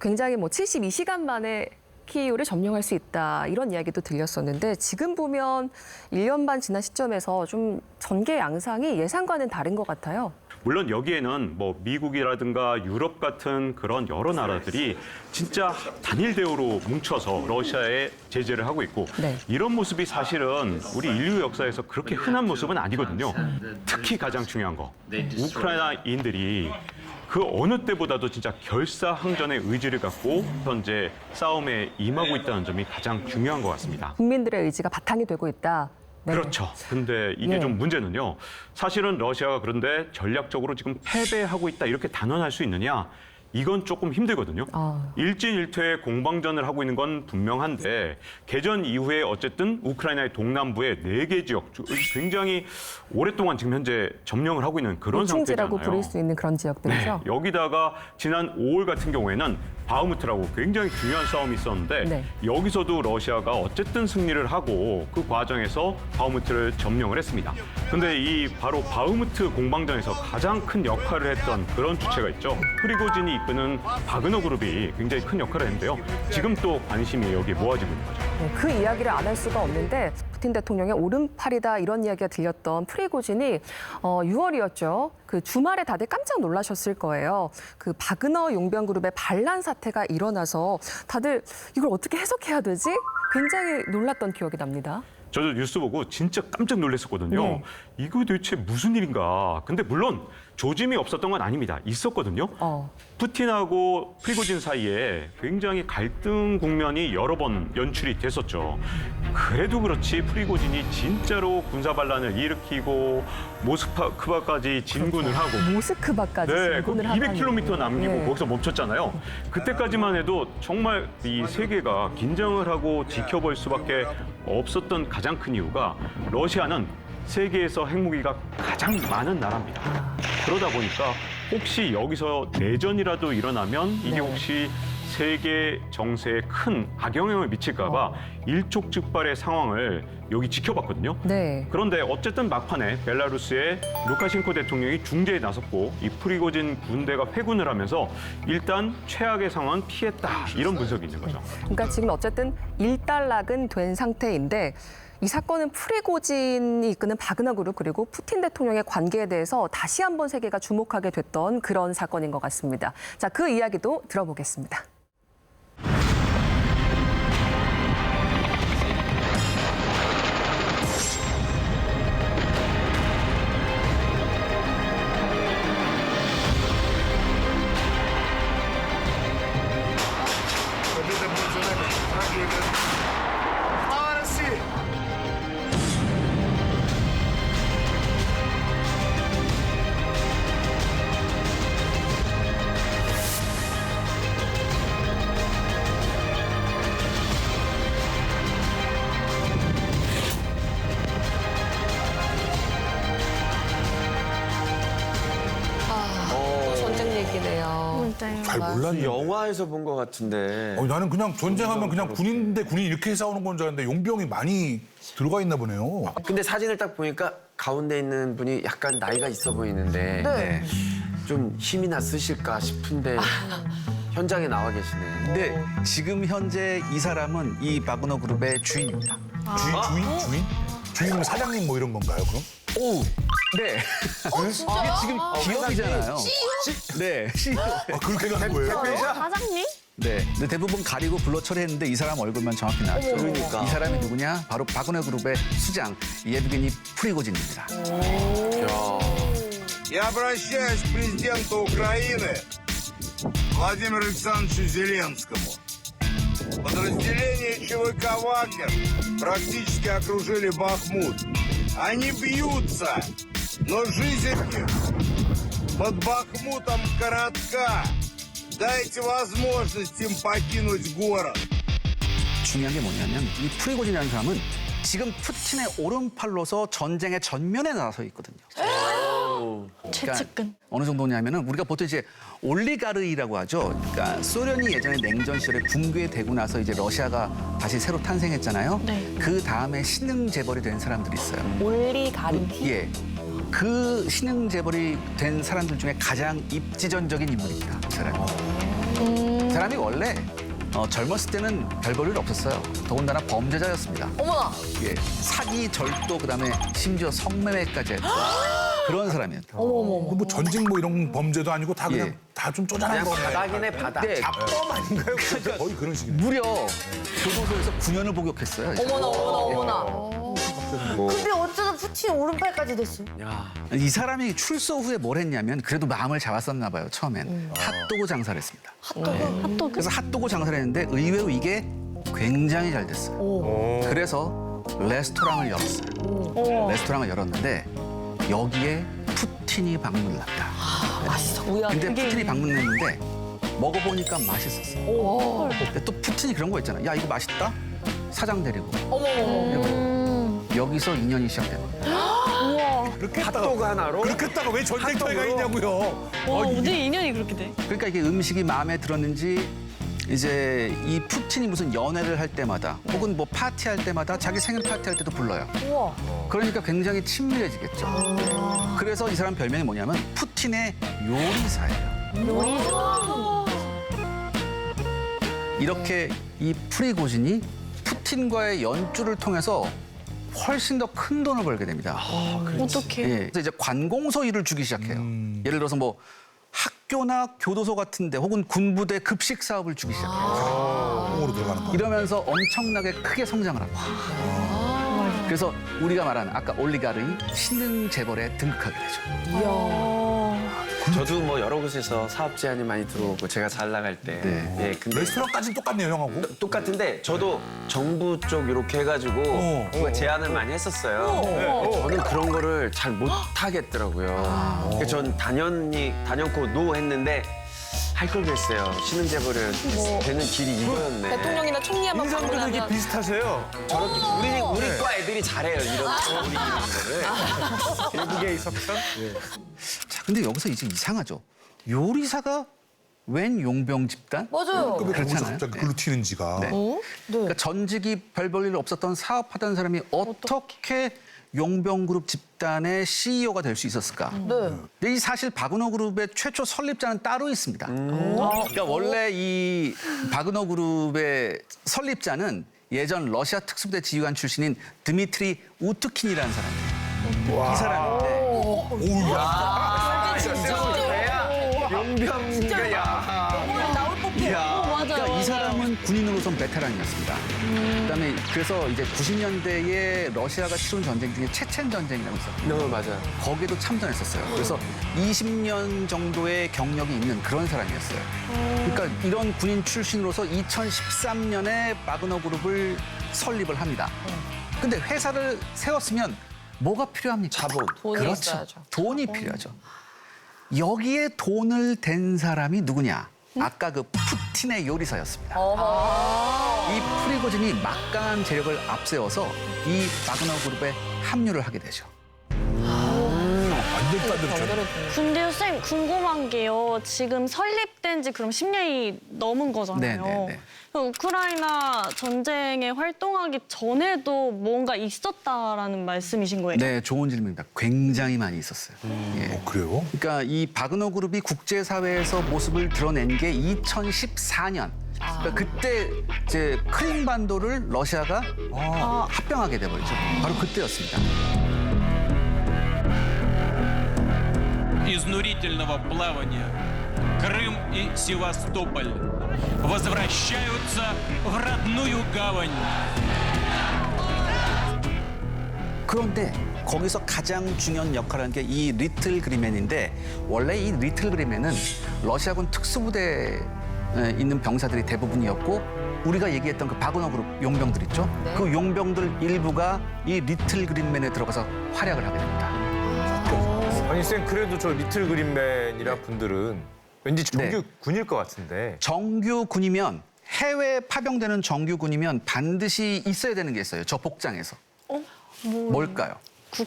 굉장히 뭐 72시간 만에 키이우를 점령할 수 있다 이런 이야기도 들렸었는데 지금 보면 1년 반 지난 시점에서 좀 전개 양상이 예상과는 다른 것 같아요. 물론 여기에는 뭐 미국이라든가 유럽 같은 그런 여러 나라들이 진짜 단일 대우로 뭉쳐서 러시아에 제재를 하고 있고 네. 이런 모습이 사실은 우리 인류 역사에서 그렇게 흔한 모습은 아니거든요. 특히 가장 중요한 거, 우크라이나인들이 그 어느 때보다도 진짜 결사항전의 의지를 갖고 현재 싸움에 임하고 있다는 점이 가장 중요한 것 같습니다. 국민들의 의지가 바탕이 되고 있다. 네. 그렇죠. 근데 이게 예. 좀 문제는요. 사실은 러시아가 그런데 전략적으로 지금 패배하고 있다 이렇게 단언할 수 있느냐? 이건 조금 힘들거든요. 일진일퇴의 공방전을 하고 있는 건 분명한데 개전 이후에 어쨌든 우크라이나의 동남부의 4개 지역 굉장히 오랫동안 지금 현재 점령을 하고 있는 그런 상태잖아요. 무충지라고 부를 수 있는 그런 지역들이죠. 네, 여기다가 지난 5월 같은 경우에는 바흐무트라고 굉장히 중요한 싸움이 있었는데 네. 여기서도 러시아가 어쨌든 승리를 하고 그 과정에서 바흐무트를 점령을 했습니다. 근데 이 바로 바흐무트 공방전에서 가장 큰 역할을 했던 그런 주체가 있죠. 프리고진이 이끄는 바그너 그룹이 굉장히 큰 역할을 했는데요. 지금 또 관심이 여기에 모아지고 있는 거죠. 네, 그 이야기를 안 할 수가 없는데 푸틴 대통령의 오른팔이다 이런 이야기가 들렸던 프리고진이 6월이었죠. 그 주말에 다들 깜짝 놀라셨을 거예요. 그 바그너 용병 그룹의 반란 사태가 일어나서 다들 이걸 어떻게 해석해야 되지? 굉장히 놀랐던 기억이 납니다. 저도 뉴스 보고 진짜 깜짝 놀랐었거든요. 네. 이거 도대체 무슨 일인가. 근데 물론 조짐이 없었던 건 아닙니다. 있었거든요. 푸틴하고 프리고진 사이에 굉장히 갈등 국면이 여러 번 연출이 됐었죠. 그래도 그렇지 프리고진이 진짜로 군사 반란을 일으키고 모스크바까지 진군을 하고 모스크바까지 네, 진군을 하다니. 200km 남기고 네. 거기서 멈췄잖아요. 그때까지만 해도 정말 이 세계가 긴장을 하고 지켜볼 수밖에 없었던 가장 큰 이유가 러시아는 세계에서 핵무기가 가장 많은 나라입니다. 그러다 보니까 혹시 여기서 내전이라도 일어나면 이게 혹시 세계 정세에 큰 악영향을 미칠까 봐 일촉즉발의 상황을 여기 지켜봤거든요. 네. 그런데 어쨌든 막판에 벨라루스의 루카셴코 대통령이 중재에 나섰고 이 프리고진 군대가 회군을 하면서 일단 최악의 상황은 피했다. 이런 분석이 있는 거죠. 그러니까 지금 어쨌든 일단락은 된 상태인데 이 사건은 프리고진이 이끄는 바그너 그룹 그리고 푸틴 대통령의 관계에 대해서 다시 한번 세계가 주목하게 됐던 그런 사건인 것 같습니다. 자, 그 이야기도 들어보겠습니다. 또 전쟁 얘기네요. 잘 몰랐네. 영화에서 본 것 같은데. 나는 그냥 전쟁하면 그냥 군인 대 군인 이렇게 싸우는 건 줄 알았는데 용병이 많이 들어가 있나 보네요. 근데 사진을 딱 보니까 가운데 있는 분이 약간 나이가 있어 보이는데 좀 힘이나 쓰실까 싶은데 현장에 나와 계시네. 근데 지금 현재 이 사람은 이 바그너 그룹의 주인입니다. 주인? 주인은 사장님 뭐 이런 건가요, 그럼? 오, 네. 이게 지금 기업이잖아요. 네. 아, 그렇게 가는 거예요? 사장님? 네. 근데 대부분 가리고 블러 처리했는데 이 사람 얼굴만 정확히 나왔죠. 그러니까. 이 사람이 누구냐? 바로 바그너 그룹의 수장 예브게니 프리고진입니다. Я обращаюсь к президенту Украины Владимиру Александровичу Зеленскому. Подразделения ЧВК «Вагнер» практически окружили Бахмут. Они бьются, но жизнь их под Бахмутом коротка. Дайте возможность им покинуть город. 중요한 게 뭐냐면 이 프리고진이라는 사람은 지금 푸틴의 오른팔로서 전쟁의 전면에 나서 있거든요. 최측근. 어느 정도냐면은 우리가 보통 이제 올리가르이라고 하죠. 그러니까 소련이 예전에 냉전 시절에 붕괴되고 나서 이제 러시아가 다시 새로 탄생했잖아요. 네. 그 다음에 신흥 재벌이 된 사람들이 있어요. 올리가르키. 예. 그 신흥 재벌이 된 사람들 중에 가장 입지전적인 인물입니다. 이 사람이. 사람이 원래 젊었을 때는 별 볼 일 없었어요. 더군다나 범죄자였습니다. 어머나. 예, 사기, 절도, 그다음에 심지어 성매매까지 했던 그런 사람이었다. 뭐 전직 뭐 이런 범죄도 아니고 다 그냥 예. 다 좀 쪼잔한 그냥 거네. 바닥이네 바닥. 네, 법 아닌가요? 거의 그런 식이네. 무려 교도소에서 9년을 복역했어요. 어머나, 어머나. 근데 어쩌다 푸틴 오른팔까지 됐어요? 야, 이 사람이 출소 후에 뭘 했냐면 그래도 마음을 잡았었나 봐요. 처음엔 핫도그 장사를 했습니다. 핫도그? 그래서 핫도그 장사를 했는데 의외로 이게 굉장히 잘 됐어요. 그래서 레스토랑을 열었어요. 레스토랑을 열었는데 여기에 푸틴이 방문을 합니다. 맛있어. 우연히. 근데 푸틴이 방문했는데 먹어보니까 맛있었어요. 근데 또 푸틴이 그런 거 있잖아요. 야, 이거 맛있다? 사장 데리고. 어머머머. 여기서 인연이 시작된 거예요. 그렇게 했다가 핫도그 하나로? 그렇게 했다가 왜 전쟁터에 있냐고요. 어떻게 인연이 그렇게 돼? 그러니까 이게 음식이 마음에 들었는지 이제 이 푸틴이 무슨 연애를 할 때마다 혹은 뭐 파티할 때마다 자기 생일 파티할 때도 불러요. 우와. 그러니까 굉장히 친밀해지겠죠. 그래서 이 사람 별명이 뭐냐면 푸틴의 요리사예요. 이렇게 이 프리고진이 푸틴과의 연주를 통해서 훨씬 더 큰 돈을 벌게 됩니다. 어떻게? 예, 그래서 이제 관공서 일을 주기 시작해요. 예를 들어서 뭐 학교나 교도소 같은데 혹은 군부대 급식 사업을 주기 시작해요. 공으로 들어가는 거. 이러면서 엄청나게 크게 성장을 합니다. 그래서 우리가 말하는 아까 올리가르이 신흥 재벌에 등극하게 되죠. 저도 뭐 여러 곳에서 사업 제안이 많이 들어오고 제가 잘 나갈 때. 네. 예, 근데 레스토랑까지는 똑같네요, 형하고. 똑같은데 저도 정부 쪽 이렇게 해가지고 제안을 많이 했었어요. 저는 그런 거를 잘 못하겠더라고요. 그래서 전 단연코 노 했는데 할 걸 그랬어요. 신흥재벌을 되는 길이 이거였네. 대통령이나 총리 한번 방문하면. 비슷하세요. 우리 과 애들이 잘해요. 이런 우리 거를. 외국에 있었던. 자, 근데 여기서 이제 이상하죠. 요리사가 웬 용병 집단? 맞아요. 왜 거기서 그렇잖아요. 갑자기 글로 튀는지가. 네. 그러니까 전직이 별 볼 일 없었던 사업하던 사람이 어떻게 용병그룹 집단의 CEO가 될 수 있었을까? 네. 근데 이 사실 바그너 그룹의 최초 설립자는 따로 있습니다. 그러니까 원래 이 바그너 그룹의 설립자는 예전 러시아 특수부대 지휘관 출신인 드미트리 우트킨이라는 사람이에요. 이 사람인데 용병가 야. 나올 법해. 그러니까 이 사람은 군인으로선 베테랑이었습니다. 그다음에 그래서 이제 90년대에 러시아가 치른 전쟁 중에 체첸 전쟁이라고 있었거든요. 맞아요. 거기에도 참전했었어요. 그래서 20년 정도의 경력이 있는 그런 사람이었어요. 그러니까 이런 군인 출신으로서 2013년에 바그너 그룹을 설립을 합니다. 근데 회사를 세웠으면 뭐가 필요합니까? 자본. 돈이 그렇죠. 있어야죠. 돈이 필요하죠. 여기에 돈을 댄 사람이 누구냐? 아까 그 푸틴의 요리사였습니다. 이 프리고진이 막강한 재력을 앞세워서 이 바그너 그룹에 합류를 하게 되죠. 완전 따뜻죠. 근데요, 쌤, 궁금한 게요. 지금 설립된 지 그럼 10년이 넘은 거잖아요. 네네네. 그럼 우크라이나 전쟁에 활동하기 전에도 뭔가 있었다라는 말씀이신 거예요? 네, 좋은 질문입니다. 굉장히 많이 있었어요. 예. 그래요? 그러니까 이 바그너 그룹이 국제사회에서 모습을 드러낸 게 2014년. 그러니까 그때 이제 크림반도를 러시아가 합병하게 돼버리죠. 바로 그때였습니다. изнурительного плавания Крым и Севастополь возвращаются в родную гавань. 그런데 거기서 가장 중요한 역할을 한 게 이 리틀 그리맨인데 원래 이 리틀 그리맨은 러시아군 특수부대에 있는 병사들이 대부분이었고 우리가 얘기했던 그 바그너 그룹 용병들 있죠? 그 용병들 일부가 이 리틀 그린맨에 들어가서 활약을 하게 됩니다. 아니 쌤 그래도 저 리틀 그린맨이라 분들은 왠지 정규 네. 군일 것 같은데. 정규군이면 해외 파병되는 정규군이면 반드시 있어야 되는 게 있어요. 저 복장에서. 뭘까요?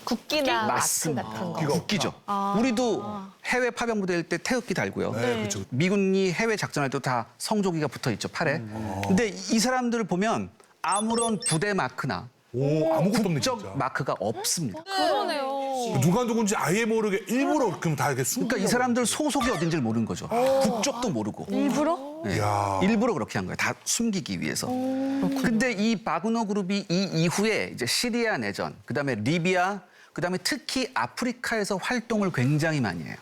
국기나 마스 맞습니다. 같은 거. 국기죠. 우리도 해외 파병 부대일 때 태극기 달고요. 네, 그렇죠. 미군이 해외 작전할 때도 다 성조기가 붙어 있죠, 팔에. 근데 이 사람들을 보면 아무런 부대 마크나 오, 아무것도 없네, 진짜. 국적 마크가 없습니다. 그러네요. 누가 누군지 아예 모르게 일부러 그럼 다 이렇게 숨. 그러니까 이 사람들 소속이 어딘지를 모르는 거죠. 국적도 모르고. 일부러? 네. 이야. 일부러 그렇게 한 거예요. 다 숨기기 위해서. 근데 이 바그너 그룹이 이 이후에 이제 시리아 내전, 그다음에 리비아, 그다음에 특히 아프리카에서 활동을 굉장히 많이 해요.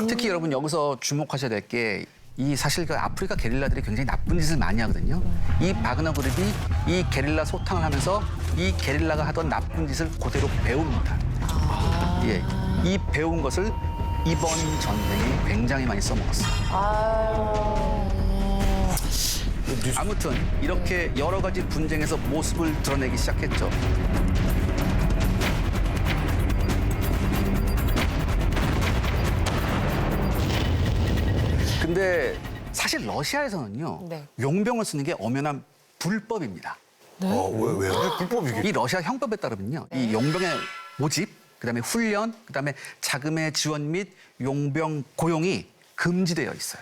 특히 여러분 여기서 주목하셔야 될 게 이 사실 그 아프리카 게릴라들이 굉장히 나쁜 짓을 많이 하거든요. 이 바그너 그룹이 이 게릴라 소탕을 하면서 이 게릴라가 하던 나쁜 짓을 그대로 배웁니다. 예, 이 배운 것을 이번 전쟁에 굉장히 많이 써먹었어요. 아무튼 이렇게 여러 가지 분쟁에서 모습을 드러내기 시작했죠. 근데 사실 러시아에서는요, 네. 용병을 쓰는 게 엄연한 불법입니다. 왜요? 이 러시아 형법에 따르면요, 이 용병의 모집, 그다음에 훈련, 그다음에 자금의 지원 및 용병 고용이 금지되어 있어요.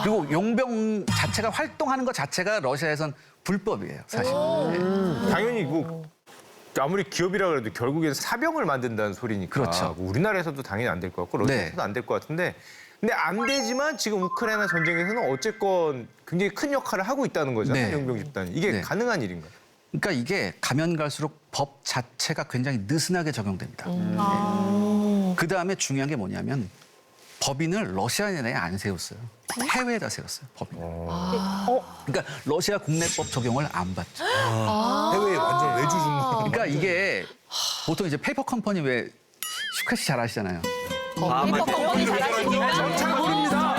그리고 용병 자체가 활동하는 것 자체가 러시아에선 불법이에요, 사실. 당연히 뭐 아무리 기업이라 그래도 결국엔 사병을 만든다는 소리니까. 그렇죠. 뭐 우리나라에서도 당연히 안 될 것 같고 러시아에서도 네. 안 될 것 같은데. 근데 안 되지만 지금 우크라이나 전쟁에서는 어쨌건 굉장히 큰 역할을 하고 있다는 거잖아요. 네. 용병 집단이. 이게 네. 가능한 일인가요? 그러니까 이게 가면 갈수록 법 자체가 굉장히 느슨하게 적용됩니다. 그다음에 중요한 게 뭐냐면 법인을 러시아 내에 안 세웠어요. 해외에다 세웠어요, 법인을. 그러니까 러시아 국내법 적용을 안 받죠. 해외에 완전 외주 중. 그러니까 이게 보통 이제 페이퍼 컴퍼니 왜 슈카 씨 잘 아시잖아요. 페이퍼 컴퍼니 잘하시니까. 잘 모릅니다.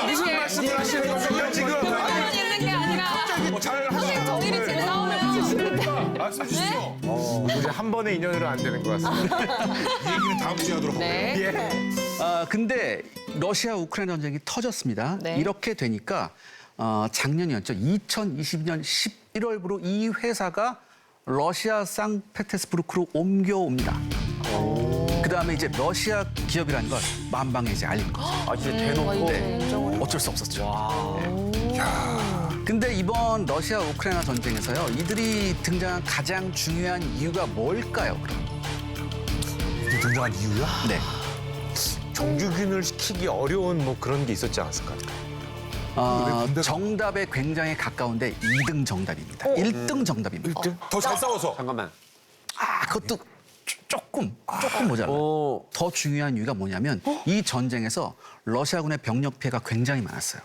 무슨 말씀을 하시는 겁니까 지금? 있는 게 아니라 잘 하시는 정의를 지금 싸우면 말씀 주시죠. 우리 한 번의 인연으로 안 되는 것 같습니다. 이 얘기는 다음 주에 하도록 하고요. 예. 근데 러시아 우크라이나 전쟁이 터졌습니다. 네. 이렇게 되니까 작년이었죠. 2022년 11월부로 이 회사가 러시아 상페테스부르크로 옮겨옵니다. 그다음에 이제 러시아 기업이라는 걸 만방에 이제 알린 거죠. 아, 진짜 대놓고. 네. 어쩔 수 없었죠. 네. 근데 이번 러시아 우크라이나 전쟁에서요, 이들이 등장한 가장 중요한 이유가 뭘까요, 그럼? 이게 등장한 이유야? 네. 정규군을 시키기 어려운 뭐 그런 게 있었지 않았을까요? 정답에 굉장히 가까운데 2등 정답입니다. 1등 정답입니다. 더 잘 싸워서. 잠깐만. 그것도 조금 모자라요. 더 중요한 이유가 뭐냐면 이 전쟁에서 러시아군의 병력 피해가 굉장히 많았어요.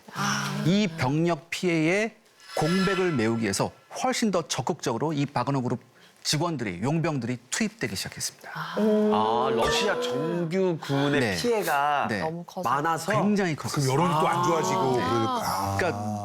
이 병력 피해의 공백을 메우기 위해서 훨씬 더 적극적으로 이 바그너 그룹 직원들이, 용병들이 투입되기 시작했습니다. 러시아 정규군의 네. 피해가 네. 너무 커서. 많아서 굉장히 컸어요. 그럼 여론이 또 안 좋아지고. 그러니까. 그러니까